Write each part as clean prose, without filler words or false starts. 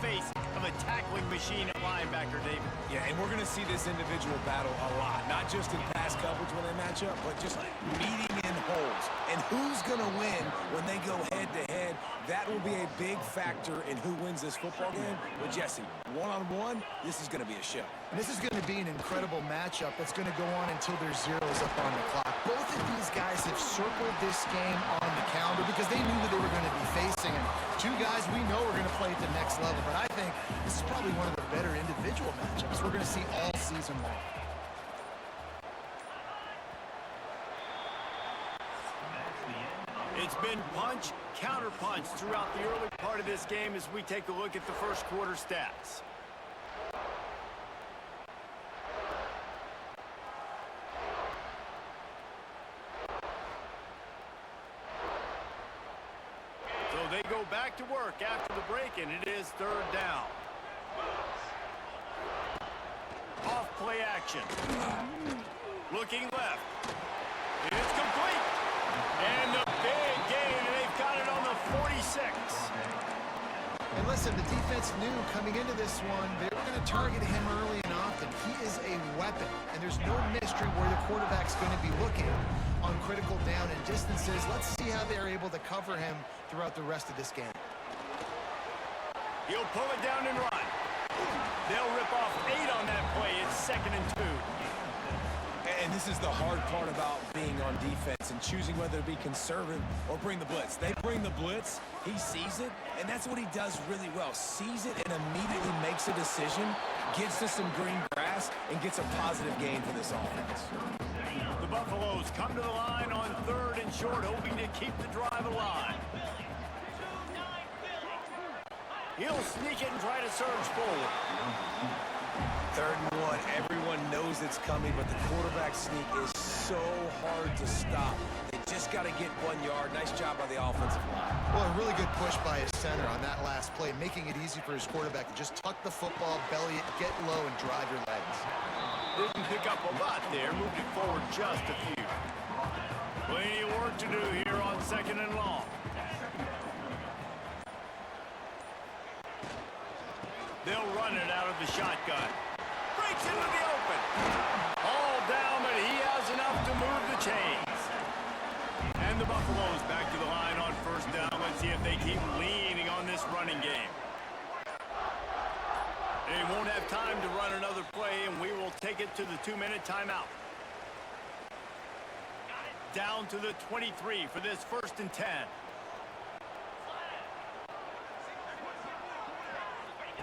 face of a tackling machine at linebacker, David. Yeah, and we're going to see this individual battle a lot, not just in pass coverage when they match up, but just meeting in holes. And who's going to win when they go head-to-head? That will be a big factor in who wins this football game. But, Jesse, one-on-one, this is going to be a show. And this is going to be an incredible matchup that's going to go on until there's zeros up on the clock. Both of these guys have circled this game on the calendar because they knew who they were going to be facing. And two guys we know are going to play at the next level. But I think this is probably one of the better individual matchups we're going to see all season long. It's been punch, counter-punch throughout the early part of this game as we take a look at the first quarter stats. So they go back to work after the break, and it is third down. Off play action. Looking left. It's complete. And a big gain, and they've got it on the 46. And listen, the defense knew coming into this one, they were going to target him early and often. He is a weapon, and there's no mystery where the quarterback's going to be looking on critical down and distances. Let's see how they're able to cover him throughout the rest of this game. He'll pull it down and run. They'll rip off 8 on that play. It's 2nd and 2. And this is the hard part about being on defense and choosing whether to be conservative or bring the blitz. They bring the blitz, he sees it, and that's what he does really well. Sees it and immediately makes a decision, gets to some green grass, and gets a positive gain for this offense. The Buffaloes come to the line on 3rd and short, hoping to keep the drive alive. He'll sneak it and try to surge forward. 3rd and 1. Everyone knows it's coming, but the quarterback sneak is so hard to stop. They just got to get 1 yard. Nice job by the offensive line. Well, a really good push by his center on that last play, making it easy for his quarterback to just tuck the football, belly it, get low, and drive your legs. Didn't pick up a lot there, moved it forward just a few. Plenty of work to do here on 2nd and long. They'll run it out of the shotgun. Breaks into the open. All down, but he has enough to move the chains. And the Buffaloes back to the line on 1st down. Let's see if they keep leaning on this running game. They won't have time to run another play, and we will take it to the 2-minute timeout. Down to the 23 for this 1st and 10.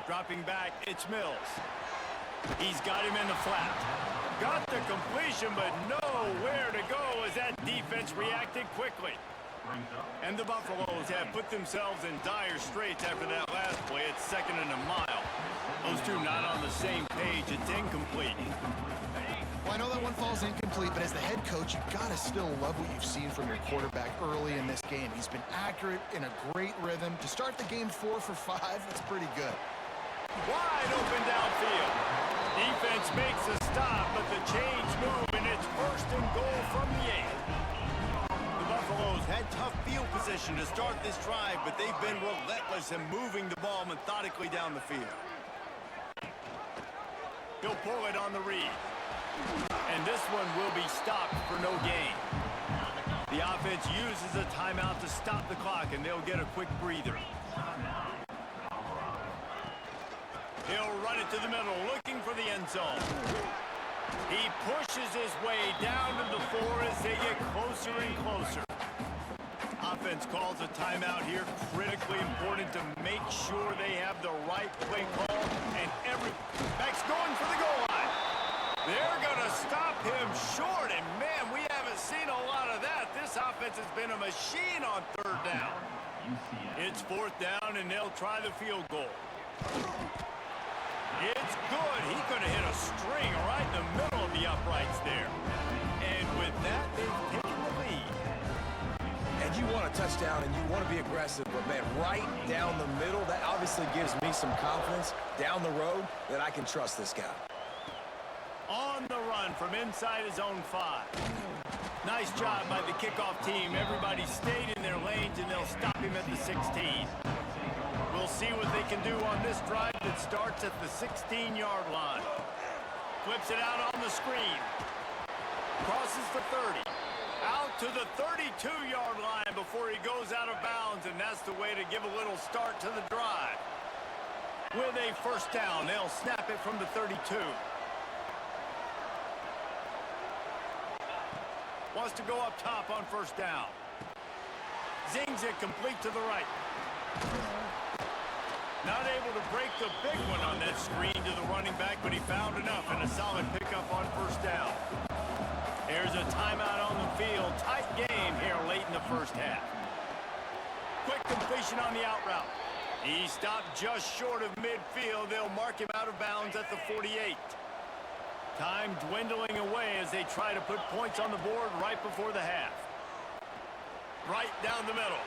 Dropping back, it's Mills. He's got him in the flat. Got the completion, but nowhere to go as that defense reacted quickly. And the Buffaloes have put themselves in dire straits after that last play. It's 2nd and a mile. Those two not on the same page. It's incomplete. Well, I know that one falls incomplete, but as the head coach, you've got to still love what you've seen from your quarterback early in this game. He's been accurate, in a great rhythm. To start the game 4 for 5, that's pretty good. Wide open downfield. Defense makes a stop, but the chains move, and it's 1st and goal from the 8. The Buffaloes had tough field position to start this drive, but they've been relentless in moving the ball methodically down the field. He'll pull it on the read. And this one will be stopped for no gain. The offense uses a timeout to stop the clock, and they'll get a quick breather. He'll run it to the middle, looking for the end zone. He pushes his way down to the 4 as they get closer and closer. Offense calls a timeout here. Critically important to make sure they have the right play call. And every back's going for the goal line. They're going to stop him short. And, man, we haven't seen a lot of that. This offense has been a machine on 3rd down. It's 4th down, and they'll try the field goal. It's good. He could have hit a string right in the middle of the uprights there. And with that, they've taken the lead. And you want a touchdown and you want to be aggressive, but, man, right down the middle, that obviously gives me some confidence down the road that I can trust this guy. On the run from inside his own 5. Nice job by the kickoff team. Everybody stayed in their lanes, and they'll stop him at the 16. We'll see what they can do on this drive that starts at the 16-yard line. Flips it out on the screen. Crosses the 30. Out to the 32-yard line before he goes out of bounds, and that's the way to give a little start to the drive. With a first down, they'll snap it from the 32. Wants to go up top on first down. Zings it complete to the right. Not able to break the big one on that screen to the running back, but he found enough and a solid pickup on first down. There's a timeout on the field. Tight game here late in the first half. Quick completion on the out route. He stopped just short of midfield. They'll mark him out of bounds at the 48. Time dwindling away as they try to put points on the board right before the half. Right down the middle.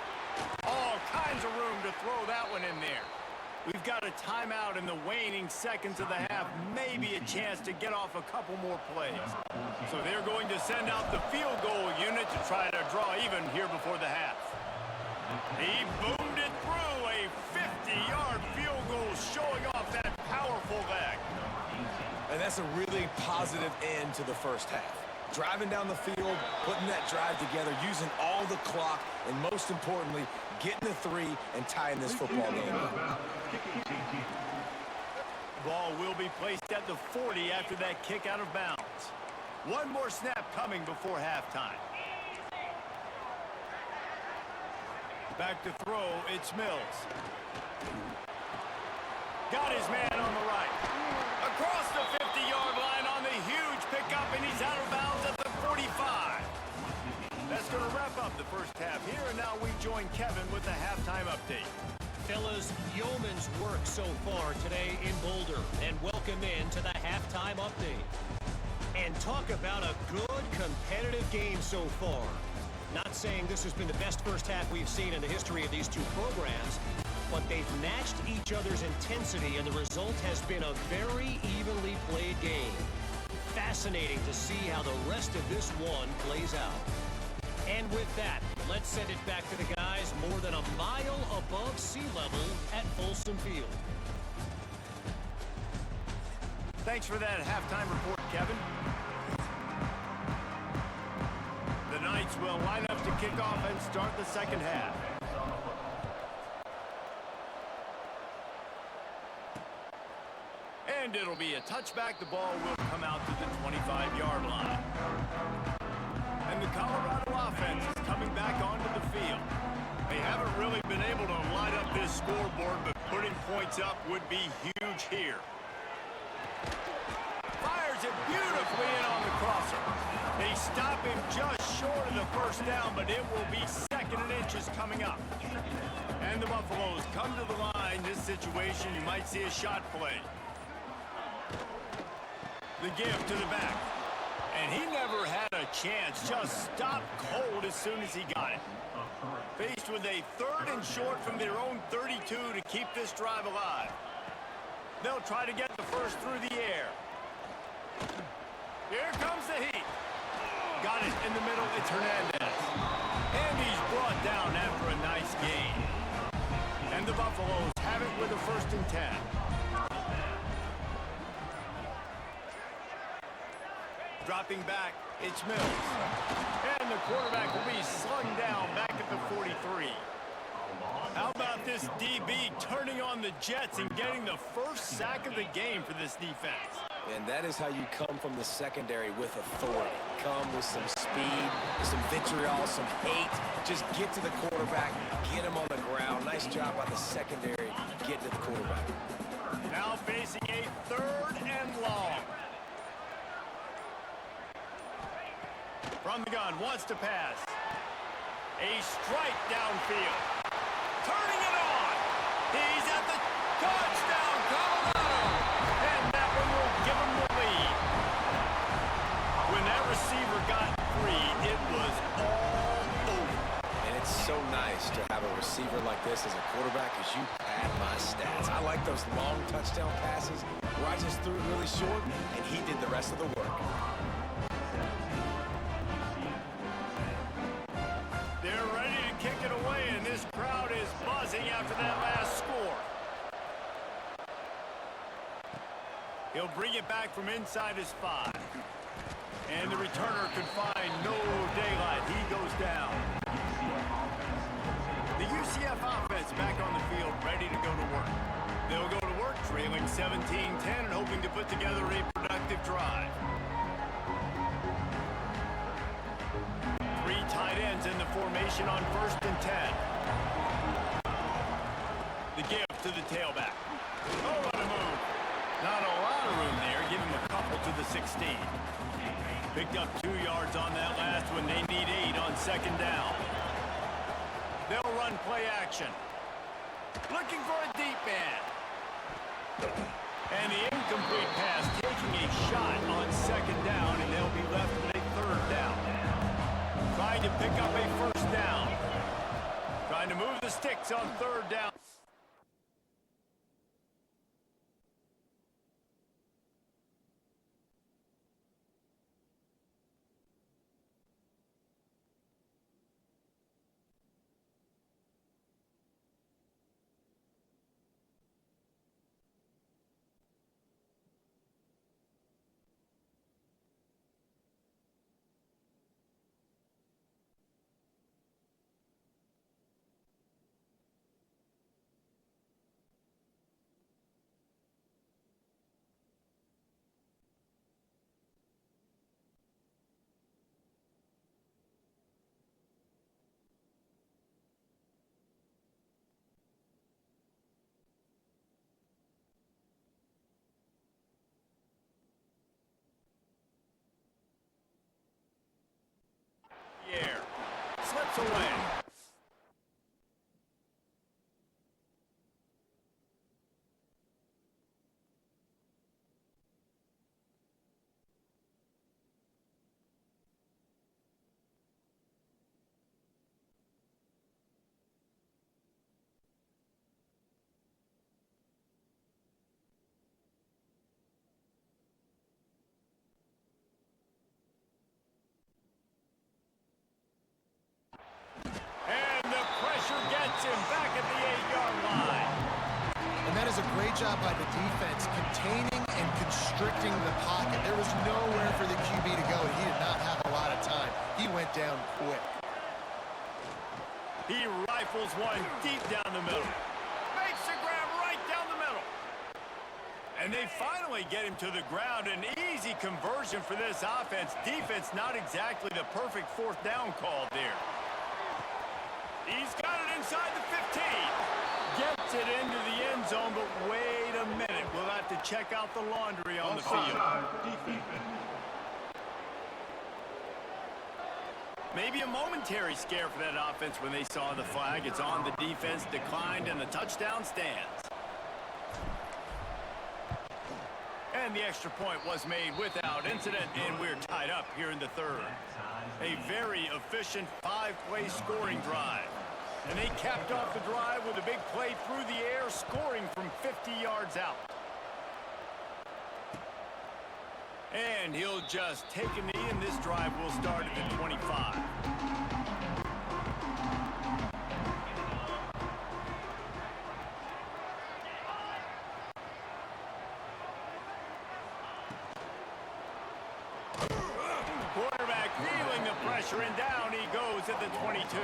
All kinds of room to throw that one in there. We've got a timeout in the waning seconds of the half. Maybe a chance to get off a couple more plays. So they're going to send out the field goal unit to try to draw even here before the half. He boomed it through. A 50-yard field goal showing off that powerful leg. And that's a really positive end to the first half. Driving down the field, putting that drive together, using all the clock, and most importantly, getting the 3 and tying this football game up. Ball will be placed at the 40 after that kick out of bounds. One more snap coming before halftime. Back to throw, it's Mills. Got his man on the right. Across the 50-yard line on the huge pickup, and he's out of bounds at the 45. That's going to wrap up the first half here, and now we join Kevin with the halftime update. Fellas, yeoman's work so far today in Boulder, and welcome in to the halftime update. And talk about a good competitive game so far. Not saying this has been the best first half we've seen in the history of these two programs, but they've matched each other's intensity, and the result has been a very evenly played game. Fascinating to see how the rest of this one plays out. And with that, let's send it back to the guys more than a mile above sea level at Folsom Field. Thanks for that halftime report, Kevin. The Knights will line up to kick off and start the second half. And it'll be a touchback. The ball will come out to the 25-yard line. And the Colorado offense is coming back onto the field. They haven't really been able to line up this scoreboard, but putting points up would be huge here. Fires it beautifully in on the crosser. They stop him just short of the first down, but it will be second and inches coming up. And the Buffaloes come to the line. This situation, you might see a shot play. The give to the back. And he never had a chance. Just stopped cold as soon as he got it. Faced with a third and short from their own 32 to keep this drive alive. They'll try to get the first through the air. Here comes the heat. Got it in the middle. It's Hernandez. And he's brought down after a nice gain. And the Buffaloes have it with a 1st and 10. Dropping back, it's Mills. And the quarterback will be slung down back at the 43. How about this DB turning on the Jets and getting the first sack of the game for this defense? And that is how you come from the secondary with authority. Come with some speed, some vitriol, some hate. Just get to the quarterback, get him on the ground. Nice job by the secondary, get to the quarterback. Now facing a 3rd and long. From the gun, wants to pass. A strike downfield. Turning it on. He's at the touchdown, Colorado. And that one will give him the lead. When that receiver got free, it was all over. And it's so nice to have a receiver like this as a quarterback because you pad my stats. I like those long touchdown passes where I just threw it really short and he did the rest of the work. They're ready to kick it away, and this crowd is buzzing after that last score. He'll bring it back from inside his 5. And the returner can find no daylight. He goes down. The UCF offense back on the field, ready to go to work. They'll go to work trailing 17-10 and hoping to put together a productive drive. 3 tight ends in the formation on 1st and 10. The give to the tailback. Oh, what a move. Not a lot of room there. Give him a couple to the 16. Picked up 2 yards on that last one. They need 8 on 2nd down. They'll run play action. Looking for a deep man. And the incomplete pass taking a shot on 2nd down, and they'll be left with a 3rd down. Trying to pick up a 1st down. Trying to move the sticks on 3rd down. Slips away. Gets him back at the 8-yard line. And that is a great job by the defense, containing and constricting the pocket. There was nowhere for the QB to go. He did not have a lot of time. He went down quick. He rifles one deep down the middle. Makes the grab right down the middle. And they finally get him to the ground. An easy conversion for this offense. Defense not exactly the perfect 4th down call there. He's got it inside the 15. Gets it into the end zone, but wait a minute. We'll have to check out the laundry on the field. Maybe a momentary scare for that offense when they saw the flag. It's on the defense, declined, and the touchdown stands. And the extra point was made without incident, and we're tied up here in the 3rd. A very efficient 5-play scoring drive. And they capped off the drive with a big play through the air, scoring from 50 yards out. And he'll just take a knee, and this drive will start at the 25. Quarterback feeling the pressure, and down he goes at the 22.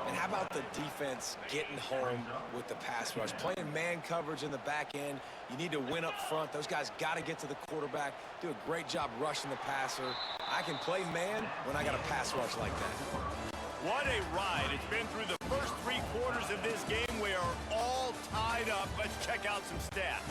And how about the defense getting home with the pass rush? Playing man coverage in the back end. You need to win up front. Those guys got to get to the quarterback. Do a great job rushing the passer. I can play man when I got a pass rush like that. What a ride. It's been through the first 3 quarters of this game. We are all tied up. Let's check out some stats.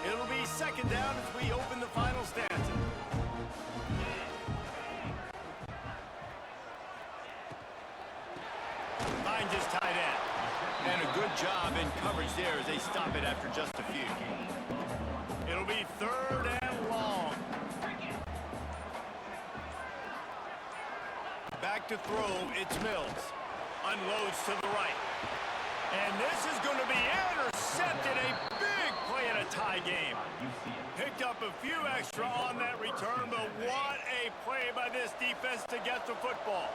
It'll be 2nd down as we open the final stanza. Finds his tight end. And a good job in coverage there as they stop it after just a few. It'll be 3rd and long. Back to throw, it's Mills. Unloads to the right. And this is going to be intercepted. A big play in a tie game. Picked up a few extra on that return, but what a play by this defense to get the football.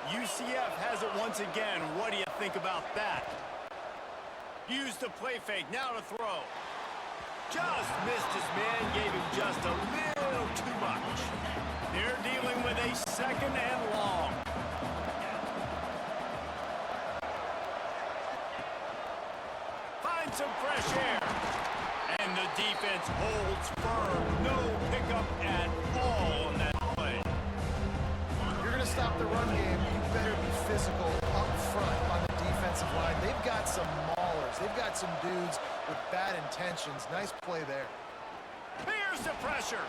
UCF has it once again. What do you think about that? Used the play fake, now to throw. Just missed his man, gave him just a little too much. They're dealing with a second and long. Find some fresh air. And the defense holds firm. No pickup at all on that play. You're going to stop the run game, you better be physical up front on the defensive line. They've got some maulers. They've got some dudes with bad intentions. Nice play there. Here's the pressure.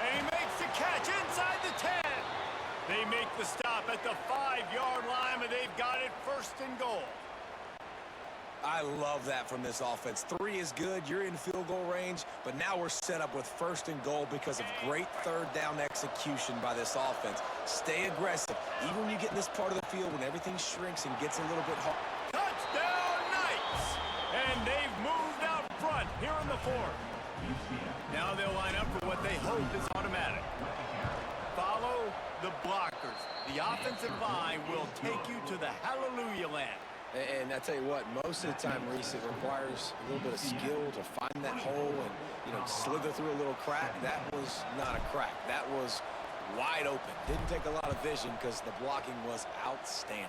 And he makes the catch inside the 10. They make the stop at the 5-yard line, and they've got it first and goal. I love that from this offense. 3 is good. You're in field goal range, but now we're set up with first and goal because of great third down execution by this offense. Stay aggressive. Even when you get in this part of the field when everything shrinks and gets a little bit hard. Touchdown, Knights! And they've moved out front here in the 4th. Now they'll line up for what they hope is automatic. Follow the blockers. The offensive line will take you to the hallelujah land. And I tell you what, most of the time, Reese, it requires a little bit of skill to find that hole and, slither through a little crack. That was not a crack. That was wide open. Didn't take a lot of vision because the blocking was outstanding.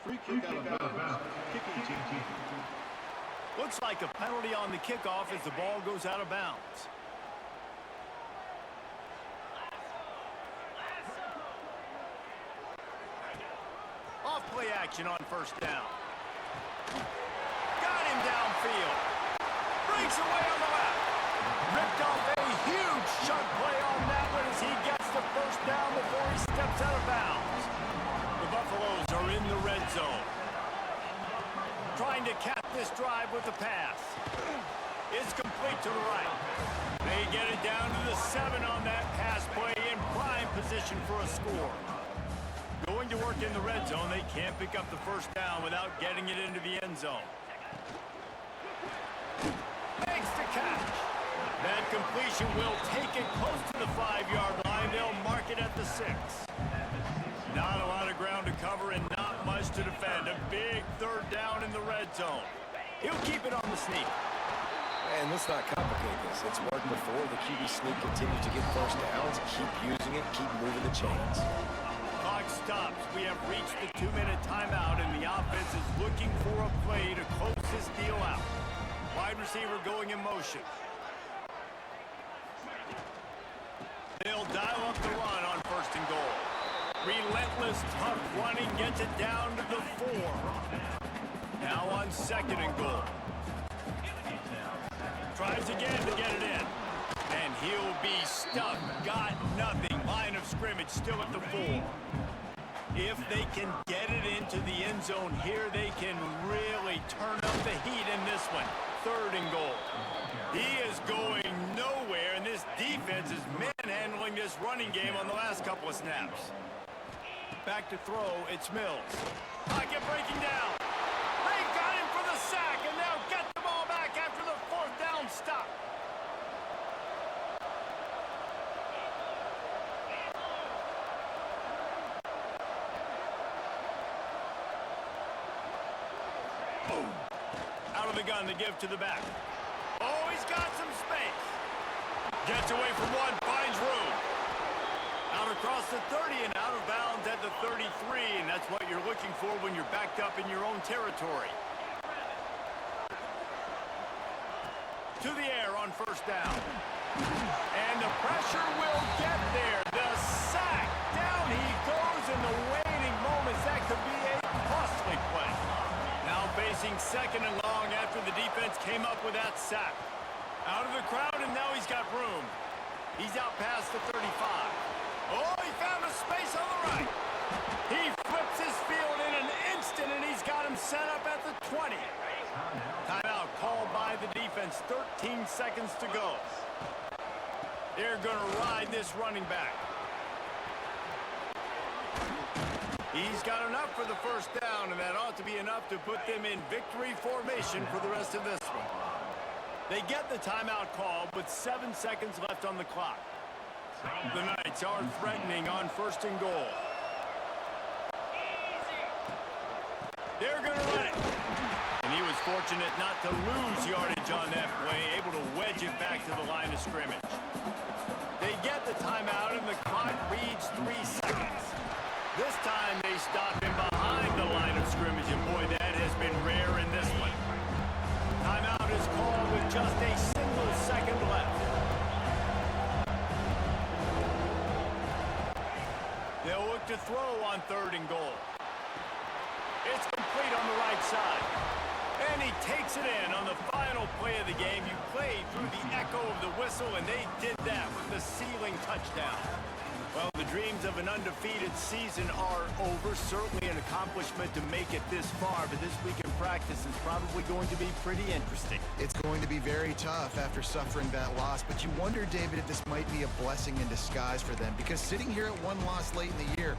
Free kick out of bounds. Kicking team. Looks like a penalty on the kickoff as the ball goes out of bounds. Off-play action on first down. Got him downfield. Breaks away on the left. Ripped off a huge chunk play on that one as he gets the first down before he steps out of bounds. The Buffaloes are in the red zone. Trying to cap this drive with a pass. It's complete to the right. They get it down to the 7 on that pass play in prime position for a score. Going to work in the red zone, they can't pick up the first down without getting it into the end zone. Makes the catch. That completion will take it close to the 5-yard line. They'll mark it at the 6. Not a lot of ground to cover and not much to defend. A big third down in the red zone. He'll keep it on the sneak. And let's not complicate this. It's worked before. The QB sneak continues to get first downs. Keep using it. Keep moving the chains. Clock stops. We have reached the 2-minute timeout, and the offense is looking for a play to close this deal out. Wide receiver going in motion. They'll dial up the run on first and goal. Relentless, tough running gets it down to the 4. Now on second and goal. Tries again to get it in. And he'll be stuck. Got nothing. Line of scrimmage still at the 4. If they can get it into the end zone here, they can really turn up the heat in this one. Third and goal. He is going nowhere, and this defense is manhandling this running game on the last couple of snaps. Back to throw, it's Mills. Pocket breaking down. They got him for the sack, and now get the ball back after the 4th down stop. Out of the gun to give to the back. Oh, he's got some space. Gets away from one, finds room. Out across the 30 and out of bounds at the 33, and that's what you're looking for when you're backed up in your own territory. To the air on first down. And the pressure will get there. The sack. Down he goes in the waning moments. That could be a costly play. Now facing second and long after the defense came up with that sack. Out of the crowd, and now he's got room. He's out past the 35. Oh, he found a space on the right. He flips his field in an instant, and he's got him set up at the 20. Timeout called by the defense. 13 seconds to go. They're going to ride this running back. He's got enough for the first down, and that ought to be enough to put them in victory formation for the rest of this one. They get the timeout called with 7 seconds left on the clock. The Knights are threatening on 1st and goal. They're going to run it. And he was fortunate not to lose yardage on that play, able to wedge it back to the line of scrimmage. They get the timeout, and the clock reads 3 seconds. This time they stop him behind the line of scrimmage, and boy, that has been rare in this one. Timeout is called with just a single second left. They'll look to throw on 3rd and goal. It's complete on the right side. And he takes it in on the final play of the game. You played through the echo of the whistle, and they did that with the sealing touchdown. Well, the dreams of an undefeated season are over. Certainly an accomplishment to make it this far, but this week in practice is probably going to be pretty interesting. It's going to be very tough after suffering that loss, but you wonder, David, if this might be a blessing in disguise for them, because sitting here at 1 loss late in the year,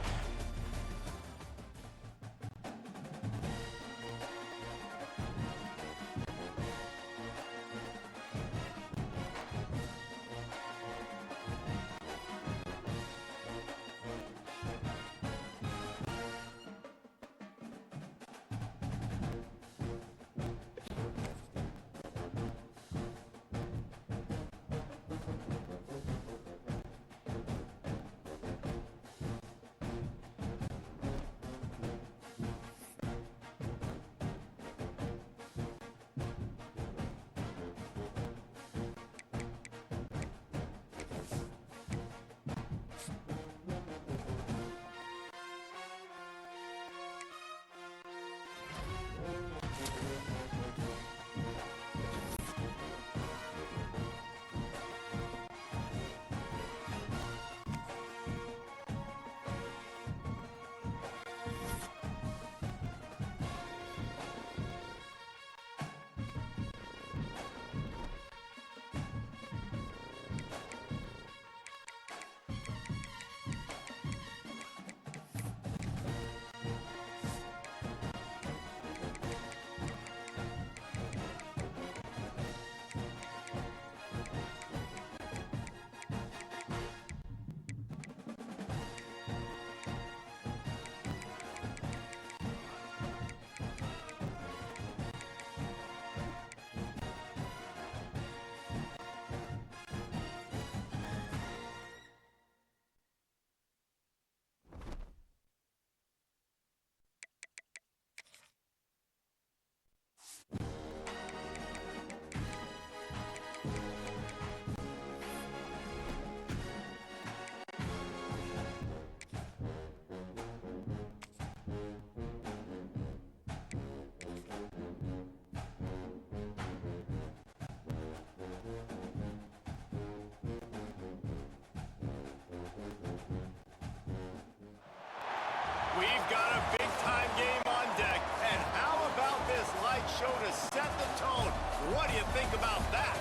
We've got a big-time game on deck. And how about this light show to set the tone? What do you think about that?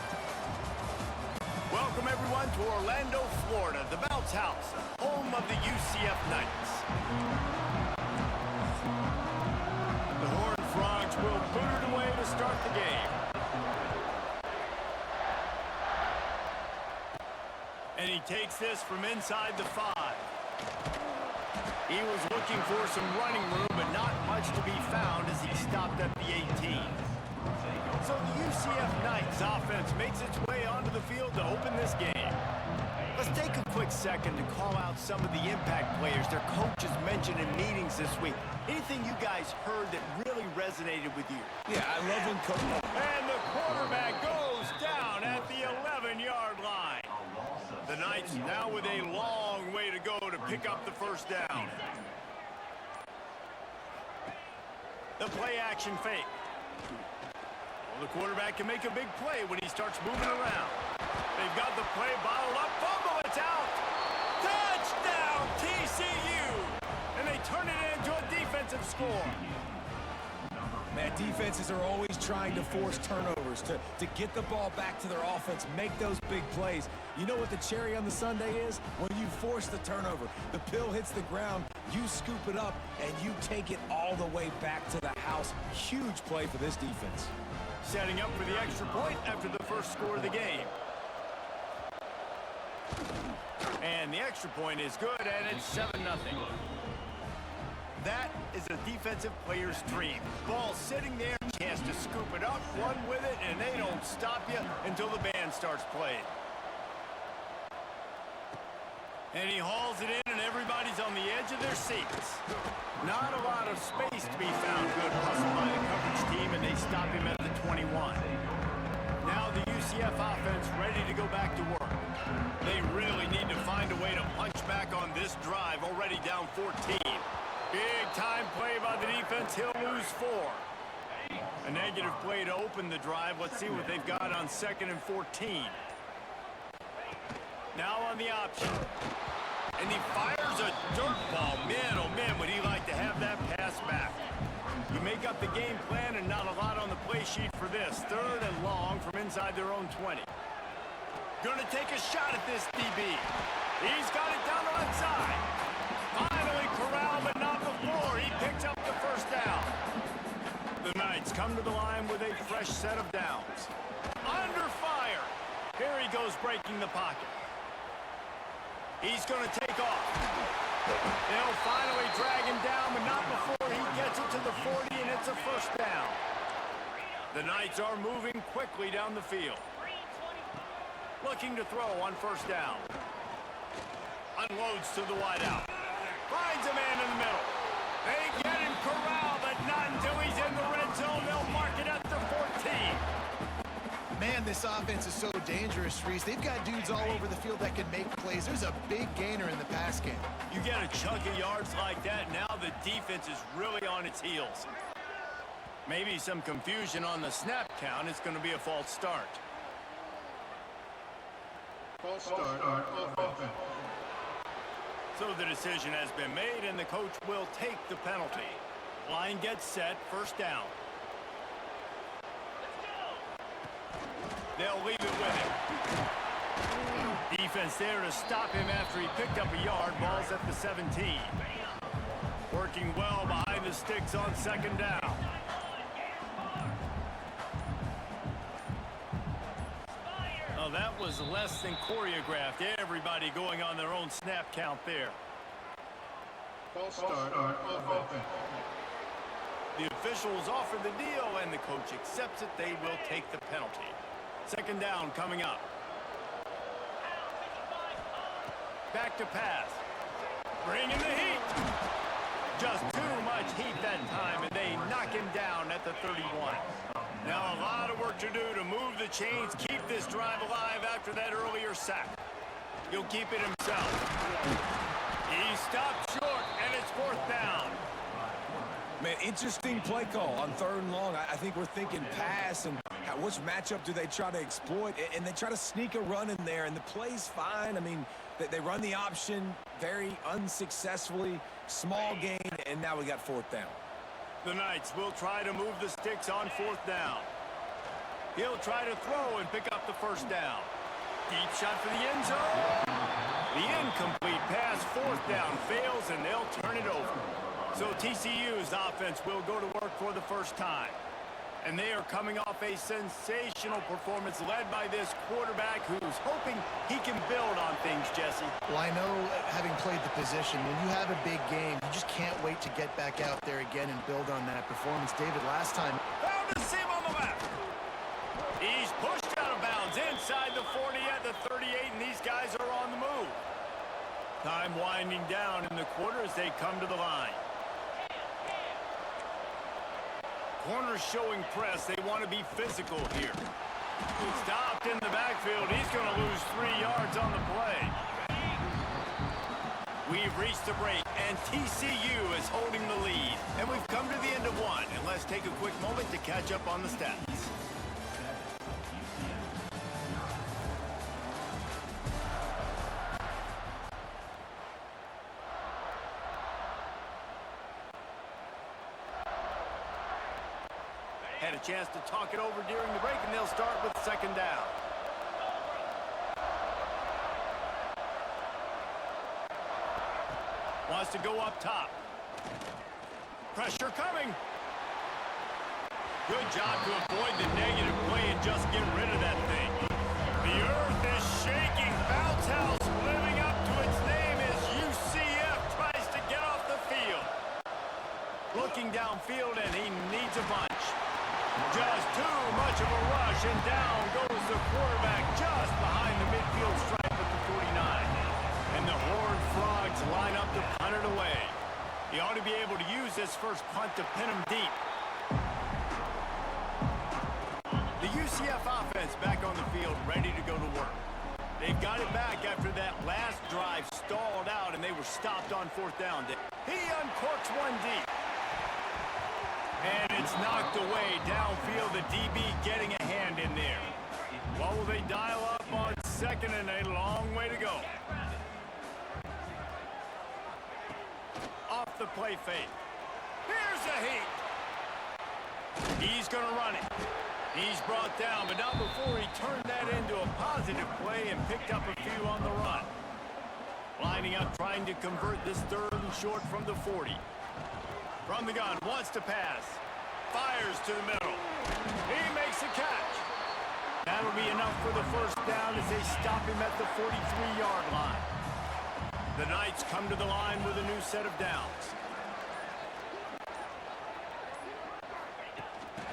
Welcome, everyone, to Orlando, Florida, the Bounce House, home of the UCF Knights. The Horned Frogs will put it away to start the game. And he takes this from inside the 5. He was looking for some running room, but not much to be found as he stopped at the 18. So the UCF Knights offense makes its way onto the field to open this game. Let's take a quick second to call out some of the impact players their coaches mentioned in meetings this week. Anything you guys heard that really resonated with you? Yeah, I love when coach. And the quarterback goes down at the 11-yard line. The Knights now with a long way to go to pick up the first down. The play action fake. Well, the quarterback can make a big play when he starts moving around. They've got the play bottled up. Fumble, it's out. Touchdown, TCU. And they turn it into a defensive score. Man, defenses are always trying to force turnovers, to get the ball back to their offense, make those big plays. You know what the cherry on the sundae is? When you force the turnover, the pill hits the ground, you scoop it up, and you take it all the way back to the house. Huge play for this defense. Setting up for the extra point after the first score of the game. And the extra point is good, and it's 7-0. That is a defensive player's dream. Ball sitting there, chance to scoop it up, run with it, and they don't stop you until the band starts playing. And he hauls it in, and everybody's on the edge of their seats. Not a lot of space to be found. Good hustle by the coverage team, and they stop him at the 21. Now the UCF offense ready to go back to work. They really need to find a way to punch back on this drive, already down 14. Big time play by the defense. He'll lose 4. A negative play to open the drive. Let's see what they've got on 2nd and 14. Now on the option. And he fires a dirt ball. Man, oh man, would he like to have that pass back. You make up the game plan and not a lot on the play sheet for this. 3rd and long from inside their own 20. Gonna take a shot at this DB. He's got it down the left side. Finally corralled, but not before. He picks up the first down. The Knights come to the line with a fresh set of downs. Under fire. Here he goes breaking the pocket. He's going to take off. They'll finally drag him down, but not before he gets it to the 40, and it's a first down. The Knights are moving quickly down the field. Looking to throw on first down. Unloads to the wideout. Finds a man in the middle. They get him corralled, but not until he's in the red zone. They'll mark it at the 14. Man, this offense is so dangerous, Reese. They've got dudes all over the field that can make plays. There's a big gainer in the pass game. You get a chunk of yards like that, now the defense is really on its heels. Maybe some confusion on the snap count. It's going to be a false start. False start on offense. So the decision has been made, and the coach will take the penalty. Line gets set, first down. They'll leave it with him. Defense there to stop him after he picked up a yard. Ball's at the 17. Working well behind the sticks on 2nd down. Oh, that was less than choreographed. Everybody going on their own snap count there. False start on offense. The officials offer the deal, and the coach accepts it. They will take the penalty. 2nd down coming up. Back to pass. Bringing the heat. Just too much heat that time, and they knock him down at the 31. Now a lot of work to do to move the chains, keep this drive alive after that earlier sack. He'll keep it himself. He stopped short, and it's 4th down. Man, interesting play call on 3rd and long. I think we're thinking pass, and which matchup do they try to exploit? And they try to sneak a run in there, and the play's fine. I mean, they run the option very unsuccessfully, small gain, and now we got 4th down. The Knights will try to move the sticks on 4th down. He'll try to throw and pick up the first down. Deep shot for the end zone. The incomplete pass, 4th down, fails, and they'll turn it over. So TCU's offense will go to work for the first time. And they are coming off a sensational performance led by this quarterback who's hoping he can build on things, Jesse. Well, I know, having played the position, when you have a big game, you just can't wait to get back out there again and build on that performance. David, last time... Found a seam on the left. He's pushed out of bounds inside the 40 at the 38, and these guys are on the move. Time winding down in the quarter as they come to the line. Corners showing press. They want to be physical here. Stopped in the backfield. He's going to lose 3 yards on the play. We've reached the break, and TCU is holding the lead. And we've come to the end of one. And let's take a quick moment to catch up on the stats. had a chance to talk it over during the break, and they'll start with second down. Wants to go up top. Pressure coming. Good job to avoid the negative play and just get rid of that thing. The earth is shaking. Bounce House living up to its name as UCF tries to get off the field. Looking downfield, and he needs a bunch. Just too much of a rush, and down goes the quarterback just behind the midfield stripe at the 49. And the Horned Frogs line up to punt it away. He ought to be able to use this first punt to pin him deep. The UCF offense back on the field, ready to go to work. They've got it back after that last drive stalled out, and they were stopped on fourth down. He uncorks one deep. And it's knocked away downfield. The DB getting a hand in there. What will they dial up on second, and a long way to go? Off the play fake. Here's a heat. He's going to run it. He's brought down, but not before he turned that into a positive play and picked up a few on the run. Lining up, trying to convert this third and short from the 40. From the gun, wants to pass. Fires to the middle. He makes a catch. That'll be enough for the first down as they stop him at the 43-yard line. The Knights come to the line with a new set of downs.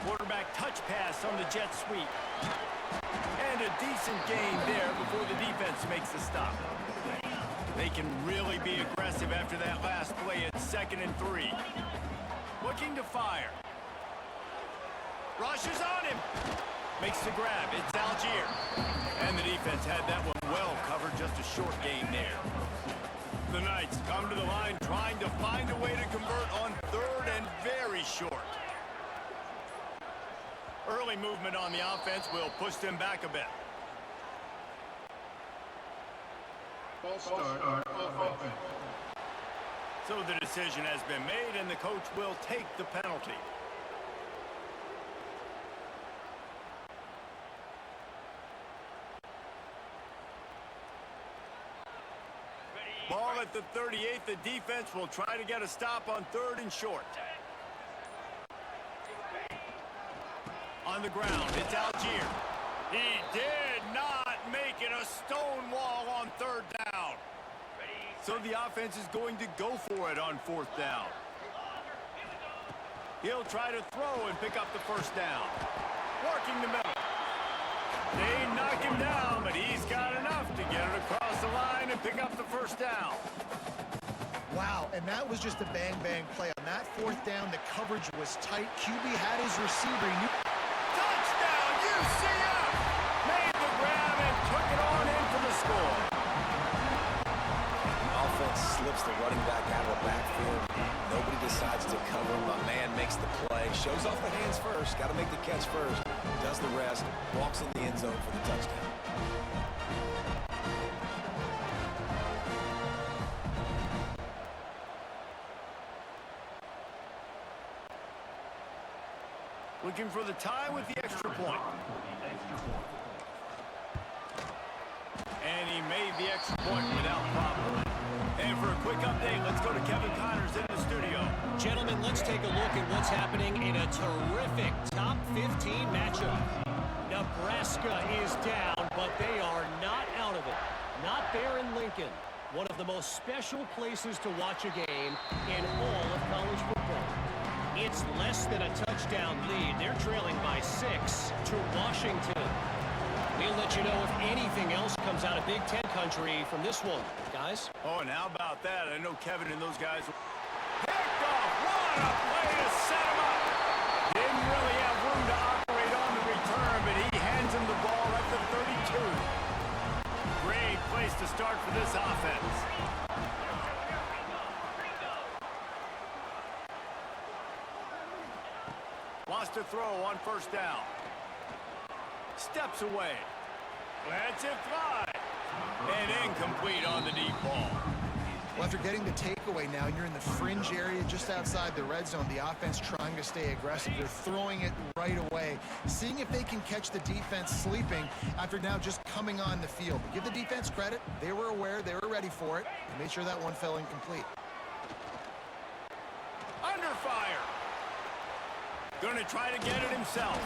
Quarterback touch pass on the jet sweep. And a decent gain there before the defense makes the stop. They can really be aggressive after that last play at 2nd and 3. Looking to fire. Rushes on him. Makes the grab. It's Algier. And the defense had that one well covered. Just a short gain there. The Knights come to the line trying to find a way to convert on third and very short. Early movement on the offense will push them back a bit. False start on offense. So the decision has been made, and the coach will take the penalty. Ball at the 38. The defense will try to get a stop on third and short. On the ground, it's Algier. He did not make it a stone wall on third down. So the offense is going to go for it on fourth down. He'll try to throw and pick up the first down. Working the middle. They knock him down, but he's got enough to get it across the line and pick up the first down. Wow, and that was just a bang-bang play. On that fourth down, the coverage was tight. QB had his receiver. He knew. Touchdown, UCF! Made the grab and took it on in for the score. Offense slips the running back out of the backfield. Nobody decides to cover him. A man makes the play. Shows off the hands first. Got to make the catch first. Does the rest. Walks in the end zone for the touchdown. Looking for the tie with the extra point. And he made the extra point without problem. And for a quick update, let's go to Kevin Connors in the studio. Gentlemen, let's take a look at what's happening in a terrific top 15 matchup. Nebraska is down, but they are not out of it. Not there in Lincoln. One of the most special places to watch a game in all of college football. It's less than a touchdown lead. They're trailing by 6 to Washington. We'll let you know if anything else comes out of Big Ten country from this one, guys. Oh, and how about that? I know Kevin and those guys picked off. What a play to set him up. Didn't really have room to operate on the return, but he hands him the ball at the 32. Great place to start for this offense. Wants to throw on first down. Steps away. Lets it fly. And incomplete on the deep ball. Well, after getting the takeaway now, you're in the fringe area just outside the red zone. The offense trying to stay aggressive. They're throwing it right away, seeing if they can catch the defense sleeping after now just coming on the field. But give the defense credit. They were aware. They were ready for it. They made sure that one fell incomplete. Under fire. Going to try to get it himself.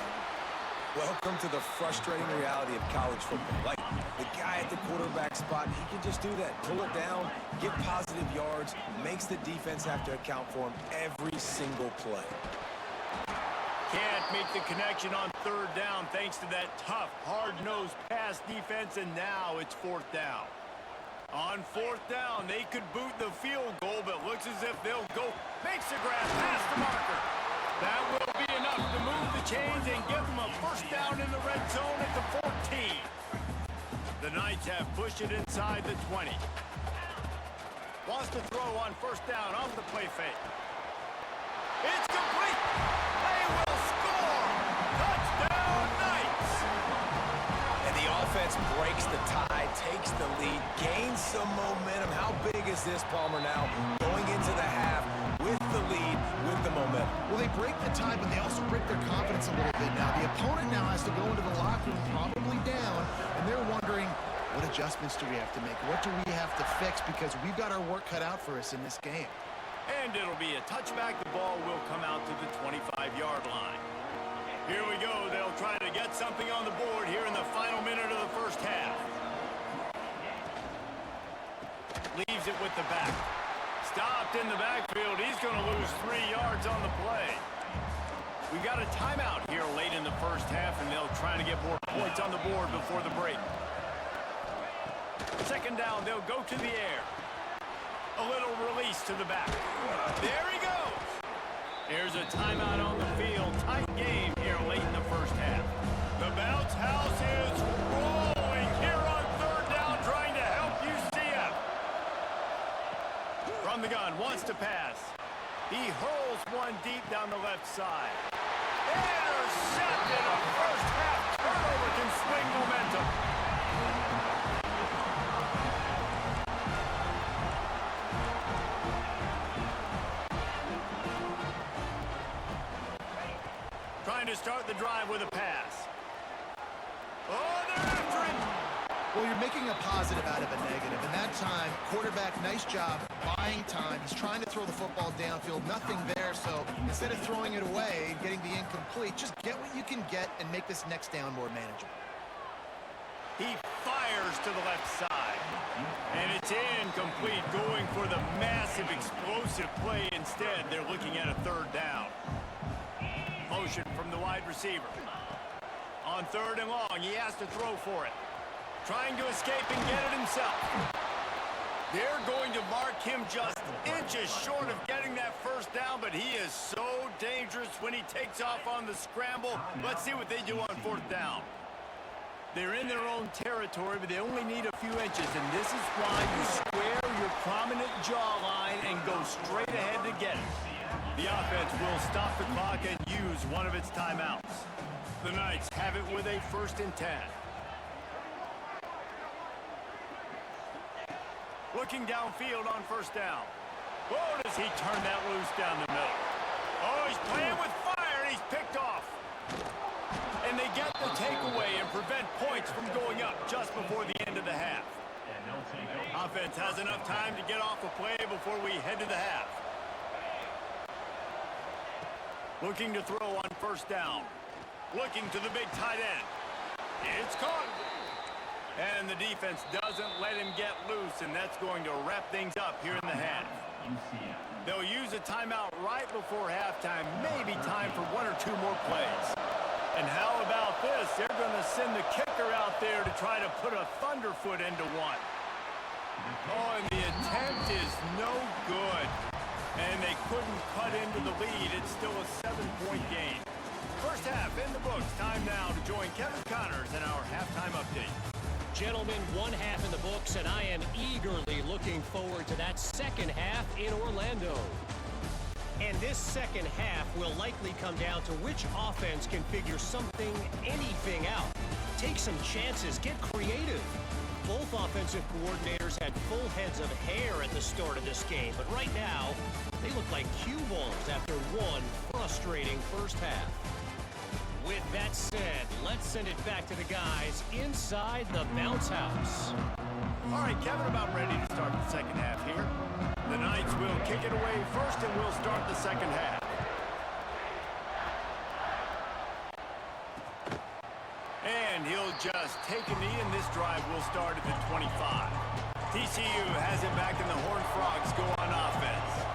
Welcome to the frustrating reality of college football. Like, the guy at the quarterback spot, he can just do that. Pull it down, get positive yards, makes the defense have to account for him every single play. Can't make the connection on third down thanks to that tough, hard-nosed pass defense, and now it's fourth down. On fourth down, they could boot the field goal, but looks as if they'll go. Makes the grab past the marker. That will be enough to move the chains and give them a first down in the red zone at the 14. The Knights have pushed it inside the 20. Wants to throw on first down off the play fake. It's complete. They will score. Touchdown, Knights. And the offense breaks the tie, takes the lead, gains some momentum. How big is this, Palmer, now? Going into the half with the lead, with the momentum. Well, they break the tie, but they also break their confidence a little bit now. The opponent now has to go into the locker room probably down, and they're wondering, what adjustments do we have to make? What do we have to fix? Because we've got our work cut out for us in this game. And it'll be a touchback. The ball will come out to the 25-yard line. Here we go. They'll try to get something on the board here in the final minute of the first half. Leaves it with the back. Stopped in the backfield. He's going to lose 3 yards on the play. We've got a timeout here late in the first half, and they'll try to get more points on the board before the break. Second down, they'll go to the air. A little release to the back. There he goes. Here's a timeout on the field. Tight game here late in the first half. The bounce house is rolling here on third down, trying to help UCF. From the gun, wants to pass. He hurls one deep down the left side. Intercepted. A first half turnover can swing momentum. Trying to start the drive with a pass. Oh, they're after him. Well, you're making a positive out of a negative. And that time, quarterback, nice job buying time. He's trying to throw the football downfield. Nothing there. So instead of throwing it away and getting the incomplete, just get what you can get and make this next down more manageable. He fires to the left side. And it's incomplete, going for the massive explosive play instead. They're looking at a third down. Motion from the wide receiver. On third and long, he has to throw for it. Trying to escape and get it himself. They're going to mark him just inches short of getting that first down, but he is so dangerous when he takes off on the scramble. Let's see what they do on fourth down. They're in their own territory, but they only need a few inches, and this is why you square your prominent jawline and go straight ahead to get it. The offense will stop the clock and use one of its timeouts. The Knights have it with a 1st and 10. Looking downfield on first down. Oh, does he turn that loose down the middle? Oh, he's playing with fire, and he's picked off. And they get the takeaway and prevent points from going up just before the end of the half. Offense has enough time to get off a play before we head to the half. Looking to throw on first down. Looking to the big tight end. It's caught. And the defense doesn't let him get loose, and that's going to wrap things up here in the half. They'll use a timeout right before halftime, maybe time for 1 or 2 more plays. And how about this? They're going to send the kicker out there to try to put a thunderfoot into one. Oh, and the attempt is no good. And they couldn't cut into the lead. It's still a 7-point game. First half in the books. Time now to join Kevin Connors in our halftime update. Gentlemen, 1 half in the books, and I am eagerly looking forward to that second half in Orlando. And this second half will likely come down to which offense can figure something, anything out. Take some chances, get creative. both offensive coordinators had full heads of hair at the start of this game, but right now, they look like cue balls after one frustrating first half. With that said, let's send it back to the guys inside the bounce house. All right, Kevin, about ready to start the second half here. The Knights will kick it away first, and we'll start the second half. And he'll just take a knee, and this drive will start at the 25. TCU has it back, and the Horned Frogs go on offense.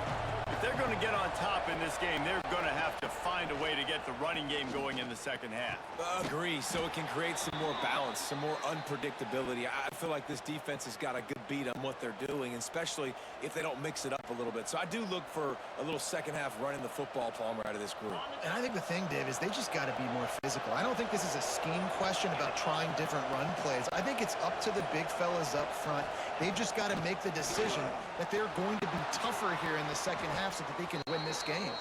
If they're going to get on top in this game, they're going to have to find a way to get the running game going in the second half. Agree, so it can create some more balance, some more unpredictability. I feel like this defense has got a good beat on what they're doing, especially if they don't mix it up a little bit. So I do look for a little second half running the football Palmer out of this group. And I think the thing, Dave, is they just got to be more physical. I don't think this is a scheme question about trying different run plays. I think it's up to the big fellas up front. They've just got to make the decision that they're going to be tougher here in the second half so that they can win this game.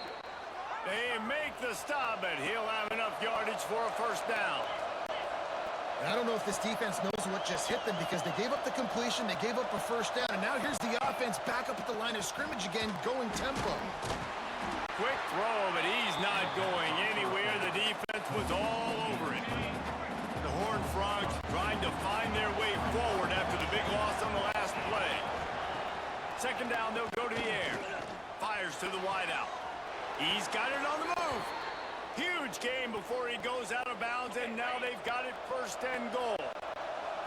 They make the stop, but he'll have enough yardage for a first down. And I don't know if this defense knows what just hit them because they gave up the completion, they gave up a first down, and now here's the offense back up at the line of scrimmage again, going tempo. Quick throw, but he's not going anywhere. The defense was all over it. The Horned Frogs trying to find their way forward after the big loss on the last play. Second down, they'll go to the air. Fires to the wideout. He's got it on the move. Huge game before he goes out of bounds, and now they've got it first and goal.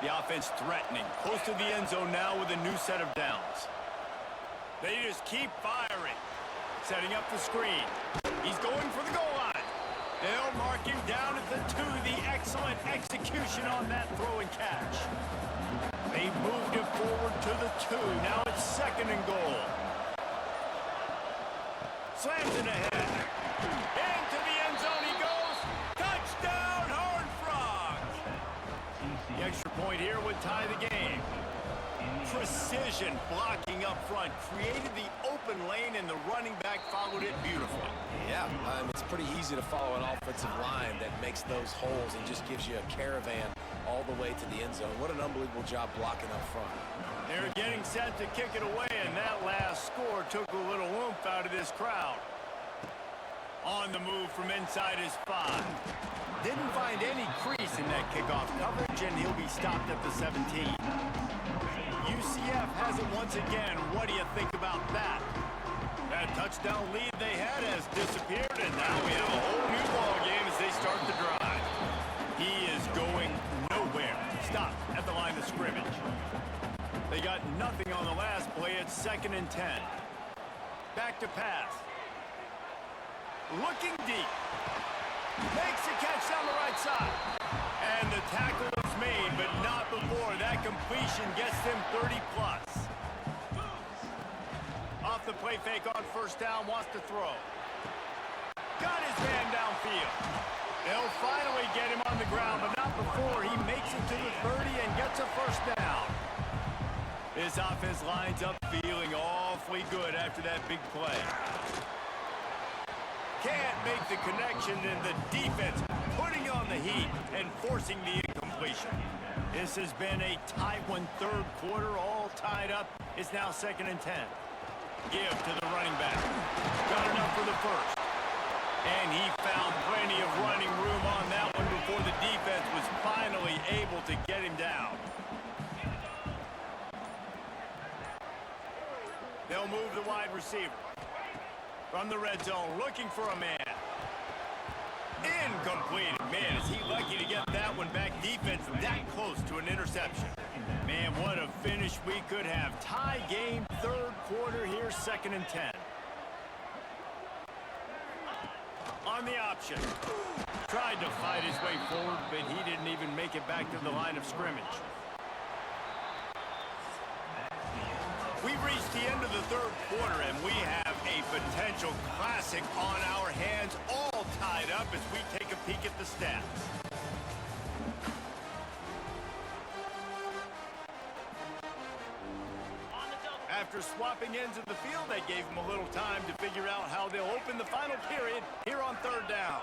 The offense threatening, close to the end zone now with a new set of downs. They just keep firing. Setting up the screen. He's going for the goal line. They'll mark him down at the 2. The excellent execution on that throw and catch. They moved it forward to the 2. Now it's second and goal. Slams it ahead. Into the end zone he goes. Touchdown, Horned Frogs. The extra point here would tie the game. Precision blocking up front created the open lane, and the running back followed it beautifully. Yeah, it's pretty easy to follow an offensive line that makes those holes and just gives you a caravan all the way to the end zone. What an unbelievable job blocking up front. They're getting set to kick it away, and that last score took a little oomph out of this crowd. On the move from inside his 5. Didn't find any crease in that kickoff coverage, and he'll be stopped at the 17. UCF has it once again. What do you think about that? That touchdown lead they had has disappeared, and now we have a whole new ball game as they start the drive. He is going nowhere. Stopped at the line of scrimmage. They got nothing on the last play. It's second and 10. Back to pass. Looking deep. Makes a catch down the right side. And the tackle is made, but not before. That completion gets them 30+. Off the play fake on first down, wants to throw. Got his man downfield. They'll finally get him on the ground, but not before he makes it to the 30 and gets a first down. This offense lines up feeling awfully good after that big play. Can't make the connection, and the defense putting on the heat and forcing the incompletion. This has been a tight one, third quarter, all tied up. It's now second and 10. Give to the running back. Got enough for the first. And he found plenty of running room on that one before the defense was finally able to get him down. They'll move the wide receiver. From the red zone, looking for a man. Incomplete. Man, is he lucky to get that one back. Defense that close to an interception. Man, what a finish we could have. Tie game, third quarter here, second and 10. On the option. Tried to fight his way forward, but he didn't even make it back to the line of scrimmage. We've reached the end of the third quarter, and we have a potential classic on our hands, all tied up as we take a peek at the stats. After swapping ends of the field, they gave them a little time to figure out how they'll open the final period here on third down.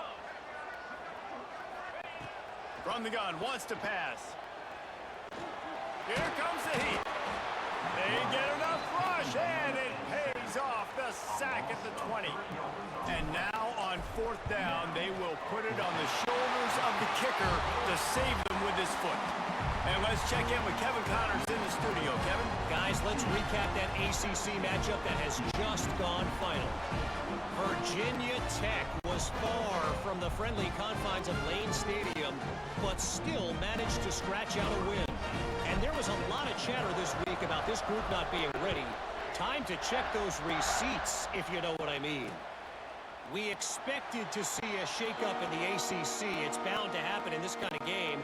From the gun, wants to pass. Here comes the heat. They get enough rush, and it pays off the sack at the 20. And now on fourth down, they will put it on the shoulders of the kicker to save them with his foot. And let's check in with Kevin Connors in the studio. Kevin? Guys, let's recap that ACC matchup that has just gone final. Virginia Tech was far from the friendly confines of Lane Stadium, but still managed to scratch out a win. And there was a lot of chatter this week about this group not being ready. Time to check those receipts, if you know what I mean. We expected to see a shakeup in the ACC. It's bound to happen in this kind of game.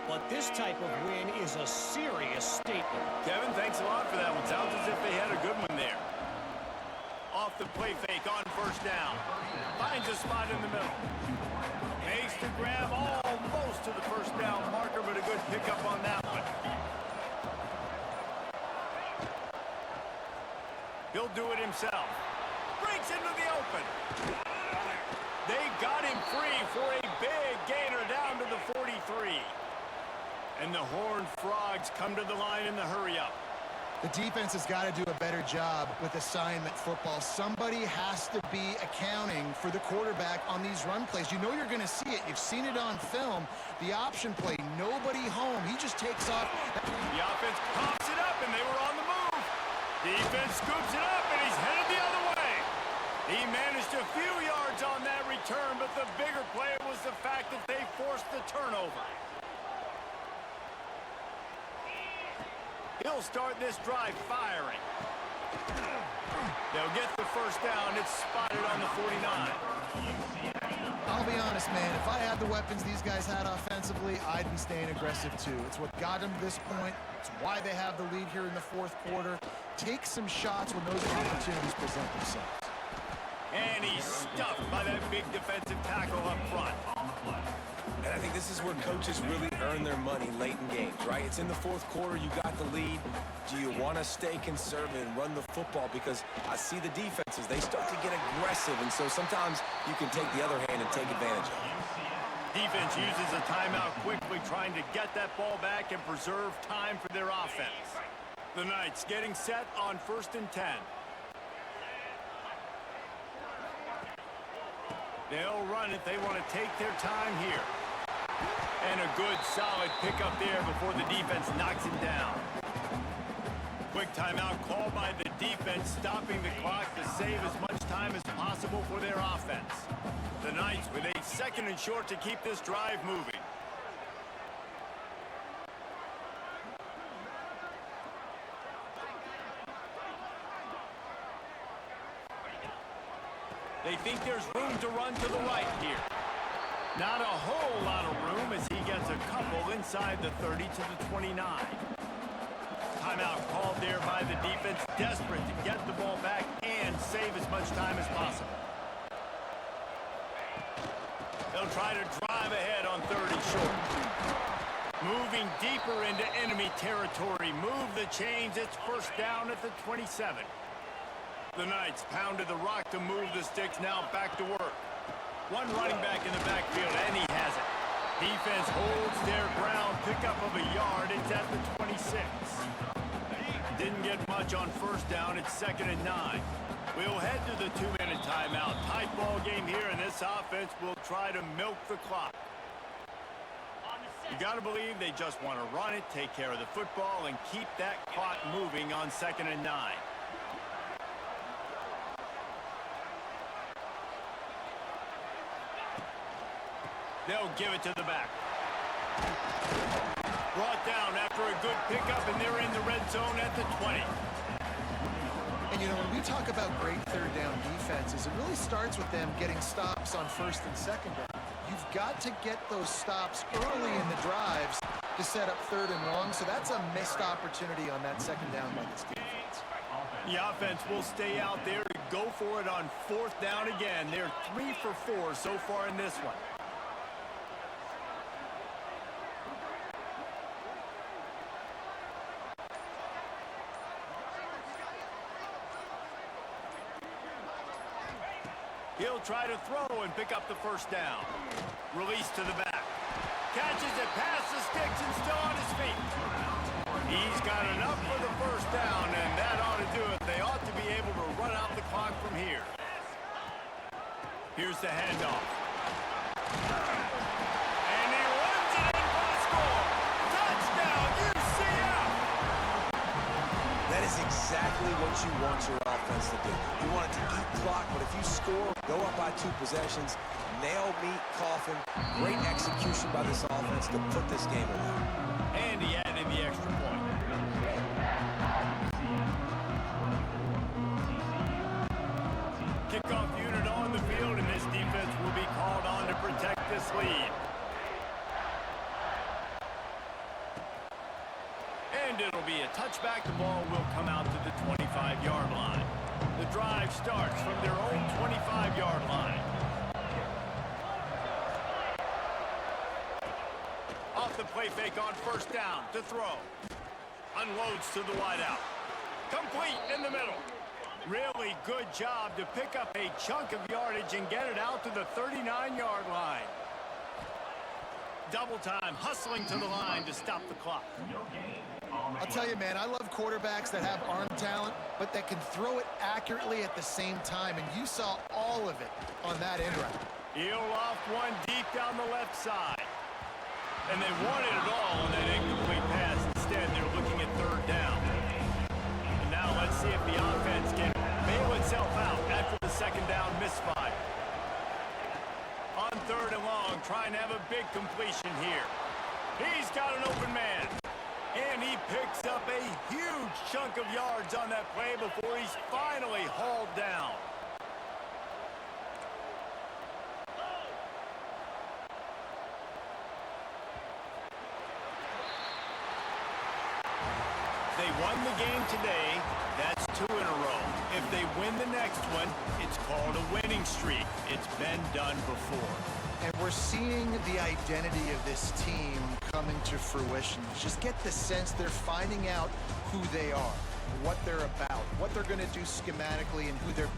But this type of win is a serious statement. Kevin, thanks a lot for that one. Sounds as if they had a good one there. Off the play fake on first down. Finds a spot in the middle. Makes the grab almost to the first down marker, but a good pickup on that one. He'll do it himself. Breaks into the open. They got him free for a big gainer down to the 43. And the Horned Frogs come to the line in the hurry-up. The defense has got to do a better job with assignment football. Somebody has to be accounting for the quarterback on these run plays. You know you're going to see it. You've seen it on film. The option play, nobody home. He just takes off. The offense pops it up, and they were on the move. Defense scoops it up, and he's headed the other way. He managed a few yards on that return, but the bigger play was the fact that they forced the turnover. He'll start this drive firing. They'll get the first down. It's spotted on the 49. I'll be honest, man. If I had the weapons these guys had offensively, I'd be staying aggressive too. It's what got them to this point. It's why they have the lead here in the fourth quarter. Take some shots when those opportunities present themselves. And he's stuffed by that big defensive tackle up front. And I think this is where coaches really earn their money late in games, right? It's in the fourth quarter. You got the lead. Do you want to stay conservative and run the football? Because I see the defenses. They start to get aggressive, and so sometimes you can take the other hand and take advantage of it. Defense uses a timeout quickly, trying to get that ball back and preserve time for their offense. The Knights getting set on 1st and 10. They'll run it. They want to take their time here. And a good, solid pickup there before the defense knocks him down. Quick timeout called by the defense, stopping the clock to save as much time as possible for their offense. The Knights with a 2nd and short to keep this drive moving. They think there's room to run to the right here. Not a whole lot of room as he gets a couple inside the 30 to the 29. Timeout called there by the defense, desperate to get the ball back and save as much time as possible. They'll try to drive ahead on 3rd and short. Moving deeper into enemy territory. Move the chains. It's first down at the 27. The Knights pounded the rock to move the sticks, now back to work. One running back in the backfield, and he has it. Defense holds their ground, pickup of a yard. It's at the 26. Didn't get much on first down. It's 2nd and 9. We'll head to the 2-minute timeout. Tight ball game here, and this offense will try to milk the clock. You got to believe they just want to run it, take care of the football, and keep that clock moving on 2nd and 9. They'll give it to the back. Brought down after a good pickup, and they're in the red zone at the 20. And, you know, when we talk about great third down defenses, it really starts with them getting stops on 1st and 2nd down. You've got to get those stops early in the drives to set up 3rd and long, so that's a missed opportunity on that 2nd down by this defense. The offense will stay out there to go for it on 4th down again. They're 3 for 4 so far in this one. He'll try to throw and pick up the first down. Release to the back. Catches it past the sticks and still on his feet. He's got enough for the first down, and that ought to do it. They ought to be able to run out the clock from here. Here's the handoff. And he runs it in for the score. Touchdown, UCF! That is exactly what you want your offense to do. You want it to eat clock, but if you score, go up by 2 possessions, nail, meet, coffin. Great execution by this offense to put this game away. And he added the extra point. Kickoff unit on the field, and this defense will be called on to protect this lead. And it'll be a touchback. The ball will come out to the 25-yard line. The drive starts from their own 25-yard line. Off the play fake on first down to throw. Unloads to the wideout. Complete in the middle. Really good job to pick up a chunk of yardage and get it out to the 39-yard line. Double time, hustling to the line to stop the clock. I'll tell you, man, I love quarterbacks that have arm talent, but that can throw it accurately at the same time, and you saw all of it on that end route. He'll loft one deep down the left side. And they wanted it all on that incomplete pass. Instead, they're looking at third down. And now let's see if the offense can bail itself out after the second down misfire. On third and long, trying to have a big completion here. He's got an open man. And he picks up a huge chunk of yards on that play before he's finally hauled down. They won the game today. That's 2 in a row. If they win the next one, it's called a winning streak. It's been done before. And we're seeing the identity of this team coming to fruition. Just get the sense they're finding out who they are, what they're about, what they're going to do schematically, and who they're